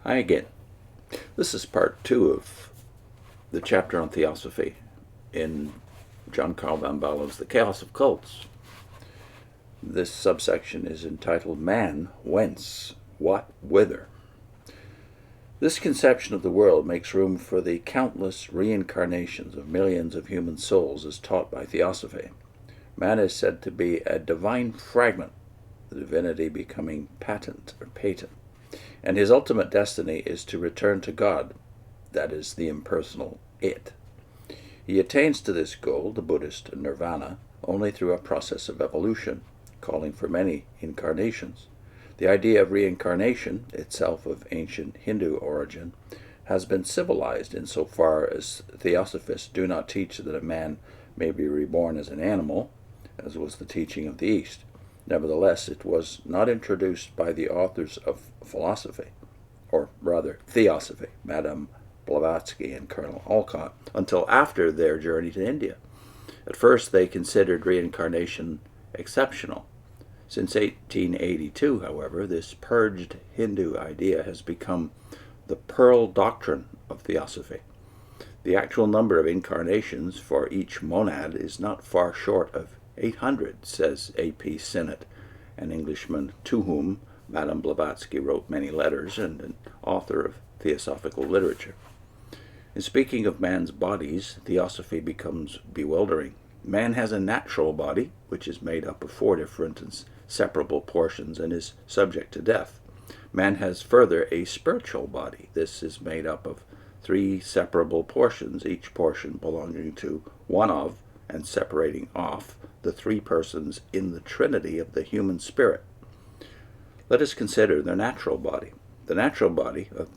Hi again. This is part 2 of the chapter on theosophy in John Karel von Baalen's The Chaos of Cults. This subsection is entitled Man, Whence, What, Whither. This conception of the world makes room for the countless reincarnations of millions of human souls as taught by theosophy. Man is said to be a divine fragment, the divinity becoming patent or patent, and his ultimate destiny is to return to God, that is, the impersonal it. He attains to this goal, the Buddhist nirvana, only through a process of evolution, calling for many incarnations. The idea of reincarnation, itself of ancient Hindu origin, has been civilized insofar as theosophists do not teach that a man may be reborn as an animal, as was the teaching of the East. Nevertheless, it was not introduced by the authors of philosophy, or rather theosophy, Madame Blavatsky and Colonel Alcott, until after their journey to India. At first, they considered reincarnation exceptional. Since 1882, however, this purged Hindu idea has become the pearl doctrine of theosophy. The actual number of incarnations for each monad is not far short of 800, says A.P. Sinnott, an Englishman to whom Madame Blavatsky wrote many letters and an author of theosophical literature. In speaking of man's bodies, theosophy becomes bewildering. Man has a natural body, which is made up of 4 different and separable portions and is subject to death. Man has further a spiritual body. This is made up of 3 separable portions, each portion belonging to one of and separating off the 3 persons in the Trinity of the human spirit. Let us consider the natural body. The natural body of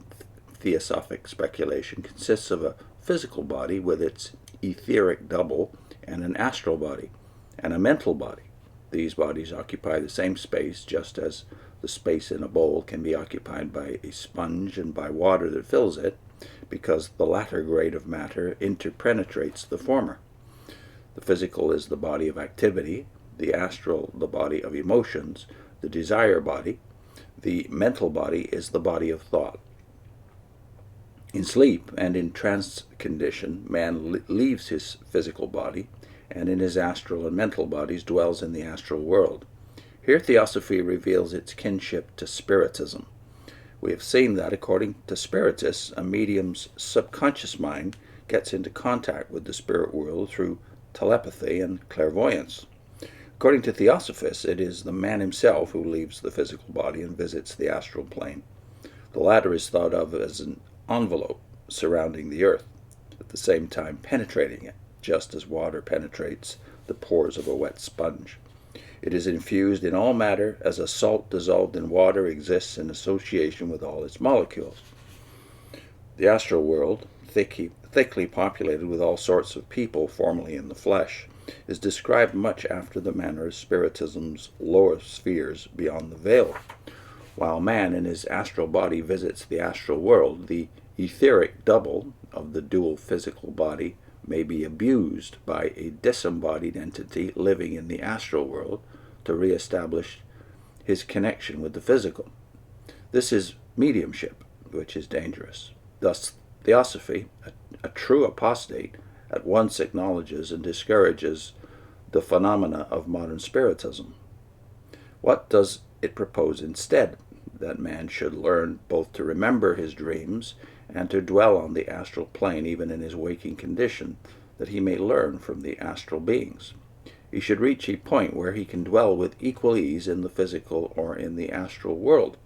theosophic speculation consists of a physical body with its etheric double and an astral body and a mental body. These bodies occupy the same space, just as the space in a bowl can be occupied by a sponge and by water that fills it, because the latter grade of matter interpenetrates the former. The physical is the body of activity, the astral the body of emotions, the desire body, the mental body is the body of thought. In sleep and in trance condition, man leaves his physical body, and in his astral and mental bodies dwells in the astral world. Here theosophy reveals its kinship to Spiritism. We have seen that, according to Spiritists, a medium's subconscious mind gets into contact with the spirit world through telepathy and clairvoyance. According to Theosophists, it is the man himself who leaves the physical body and visits the astral plane. The latter is thought of as an envelope surrounding the earth, at the same time penetrating it, just as water penetrates the pores of a wet sponge. It is infused in all matter as a salt dissolved in water exists in association with all its molecules. The astral world, thickly populated with all sorts of people formerly in the flesh, is described much after the manner of Spiritism's lower spheres beyond the veil. While man in his astral body visits the astral world, the etheric double of the dual physical body may be abused by a disembodied entity living in the astral world to reestablish his connection with the physical. This is mediumship, which is dangerous. Thus, theosophy, a true apostate, at once acknowledges and discourages the phenomena of modern Spiritism. What does it propose instead? That man should learn both to remember his dreams and to dwell on the astral plane even in his waking condition, that he may learn from the astral beings. He should reach a point where he can dwell with equal ease in the physical or in the astral world.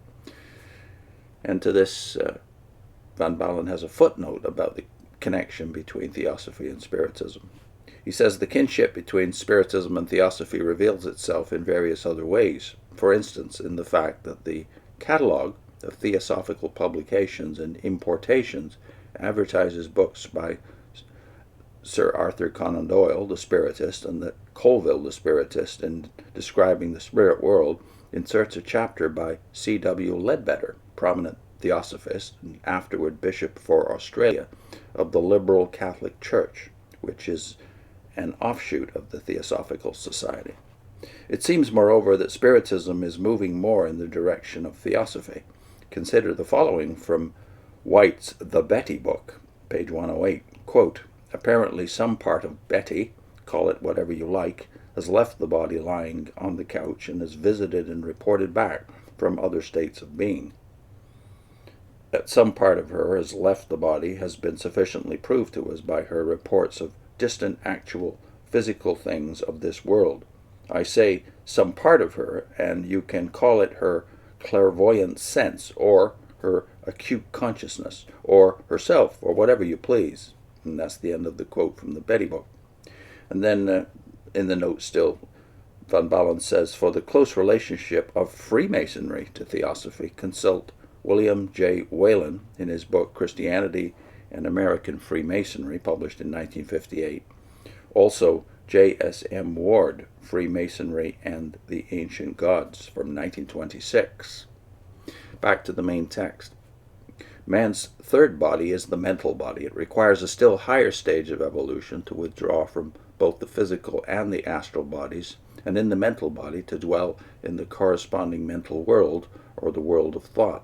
And to this, von Baalen has a footnote about the connection between theosophy and Spiritism. He says the kinship between Spiritism and theosophy reveals itself in various other ways. For instance, in the fact that the catalogue of theosophical publications and importations advertises books by Sir Arthur Conan Doyle, the Spiritist, and that Colville, the Spiritist, in describing the spirit world, inserts a chapter by C.W. Ledbetter, prominent theosophist and afterward Bishop for Australia of the Liberal Catholic Church, which is an offshoot of the Theosophical Society. It seems, moreover, that Spiritism is moving more in the direction of theosophy. Consider the following from White's The Betty book, page 108. Quote, apparently some part of Betty, call it whatever you like, has left the body lying on the couch and is visited and reported back from other states of being. That some part of her has left the body has been sufficiently proved to us by her reports of distant actual physical things of this world. I say some part of her, and you can call it her clairvoyant sense, or her acute consciousness, or herself, or whatever you please. And that's the end of the quote from the Betty book. And then in the note still, von Baalen says, for the close relationship of Freemasonry to Theosophy, consult William J. Whalen in his book Christianity and American Freemasonry, published in 1958. Also, J.S.M. Ward, Freemasonry and the Ancient Gods, from 1926. Back to the main text. Man's third body is the mental body. It requires a still higher stage of evolution to withdraw from both the physical and the astral bodies, and in the mental body to dwell in the corresponding mental world, or the world of thought.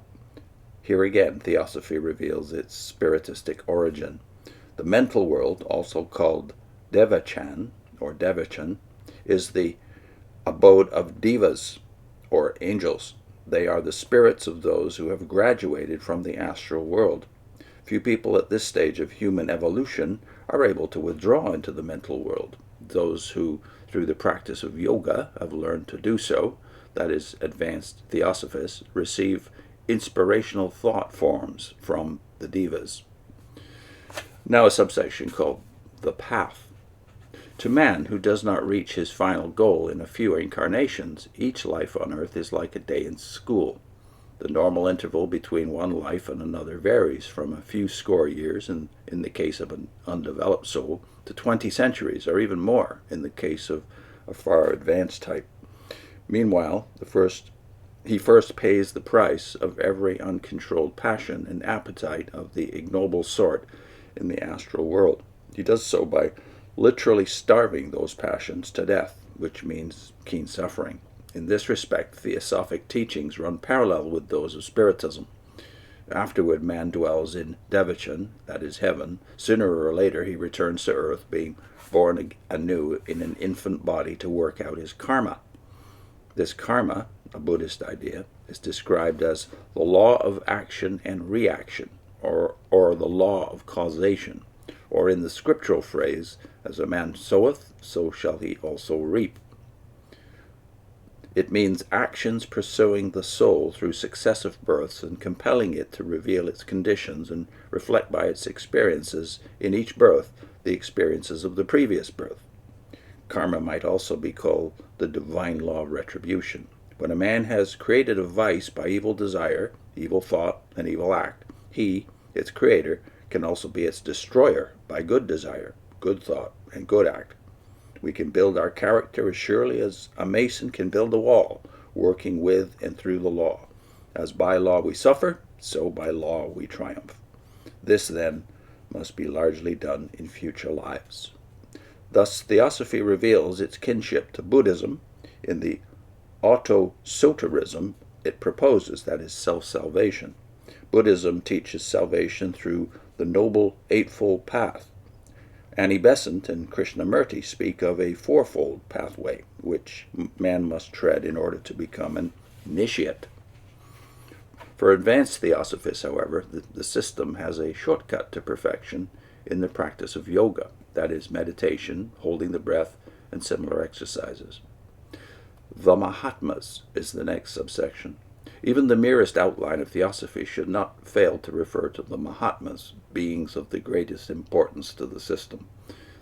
Here again, Theosophy reveals its spiritistic origin. The mental world, also called Devachan, or Devachan, is the abode of devas, or angels. They are the spirits of those who have graduated from the astral world. Few people at this stage of human evolution are able to withdraw into the mental world. Those who, through the practice of yoga, have learned to do so, that is, advanced theosophists, receive inspirational thought forms from the devas. Now a subsection called the path. To man who does not reach his final goal in a few incarnations, each life on earth is like a day in school. The normal interval between one life and another varies from a few score years, in the case of an undeveloped soul, to 20 centuries, or even more in the case of a far advanced type. Meanwhile, he first pays the price of every uncontrolled passion and appetite of the ignoble sort in the astral world. He does so by literally starving those passions to death, which means keen suffering. In this respect, theosophic teachings run parallel with those of Spiritism. Afterward, man dwells in Devachan, that is heaven. Sooner or later, he returns to earth, being born anew in an infant body to work out his karma. This karma, a Buddhist idea, is described as the law of action and reaction, or the law of causation, or in the scriptural phrase, as a man soweth, so shall he also reap. It means actions pursuing the soul through successive births and compelling it to reveal its conditions and reflect by its experiences in each birth the experiences of the previous birth. Karma might also be called the divine law of retribution. When a man has created a vice by evil desire, evil thought, and evil act, he, its creator, can also be its destroyer by good desire, good thought, and good act. We can build our character as surely as a mason can build a wall, working with and through the law. As by law we suffer, so by law we triumph. This, then, must be largely done in future lives. Thus, Theosophy reveals its kinship to Buddhism in the autosoterism it proposes, that is, self-salvation. Buddhism teaches salvation through the Noble Eightfold Path. Annie Besant and Krishnamurti speak of a fourfold pathway, which man must tread in order to become an initiate. For advanced theosophists, however, the system has a shortcut to perfection in the practice of yoga, that is, meditation, holding the breath, and similar exercises. The Mahatmas is the next subsection. Even the merest outline of theosophy should not fail to refer to the Mahatmas, beings of the greatest importance to the system.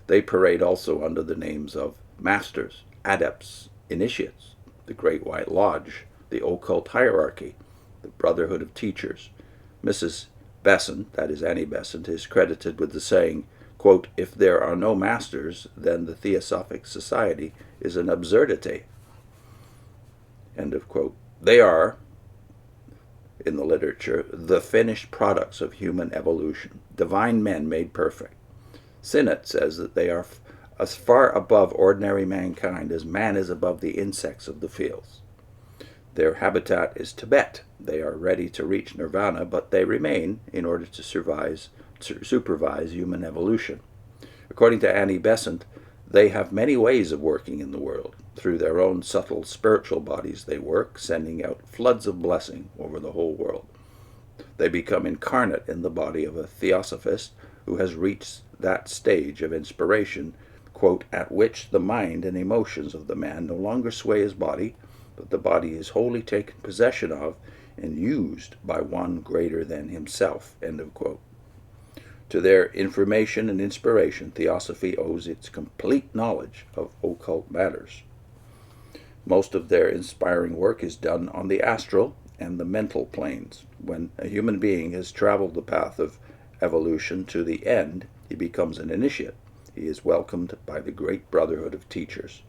They parade also under the names of masters, adepts, initiates, the Great White Lodge, the occult hierarchy, the Brotherhood of Teachers. Mrs. Besant, that is Annie Besant, is credited with the saying, quote, "If there are no masters, then the Theosophic Society is an absurdity." End of quote. They are, in the literature, the finished products of human evolution, divine men made perfect. Sinnott says that they are as far above ordinary mankind as man is above the insects of the fields. Their habitat is Tibet, They are ready to reach nirvana, but they remain in order to supervise human evolution. According to Annie Besant, they have many ways of working in the world. Through their own subtle spiritual bodies they work, sending out floods of blessing over the whole world. They become incarnate in the body of a theosophist who has reached that stage of inspiration, quote, at which the mind and emotions of the man no longer sway his body, but the body is wholly taken possession of and used by one greater than himself, end of quote. To their information and inspiration, Theosophy owes its complete knowledge of occult matters. Most of their inspiring work is done on the astral and the mental planes. When a human being has traveled the path of evolution to the end, he becomes an initiate. He is welcomed by the great brotherhood of teachers.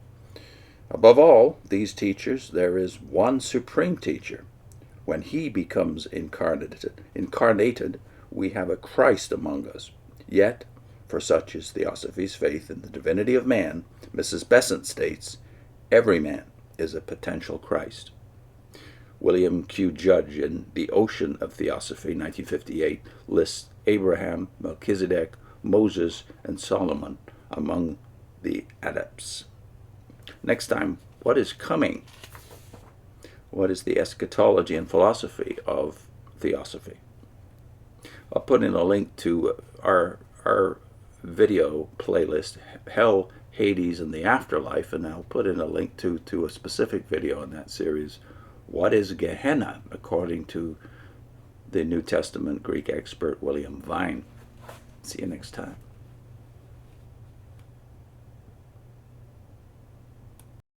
Above all these teachers, there is one supreme teacher. When he becomes incarnated, we have a Christ among us. Yet, for such is Theosophy's faith in the divinity of man, Mrs. Besant states, every man is a potential Christ. William Q. Judge in The Ocean of Theosophy, 1958, lists Abraham, Melchizedek, Moses, and Solomon among the adepts. Next time, what is coming? What is the eschatology and philosophy of Theosophy? I'll put in a link to our video playlist, Hell, Hades, and the Afterlife, and I'll put in a link to a specific video in that series, What is Gehenna, according to the New Testament Greek expert William Vine. See you next time.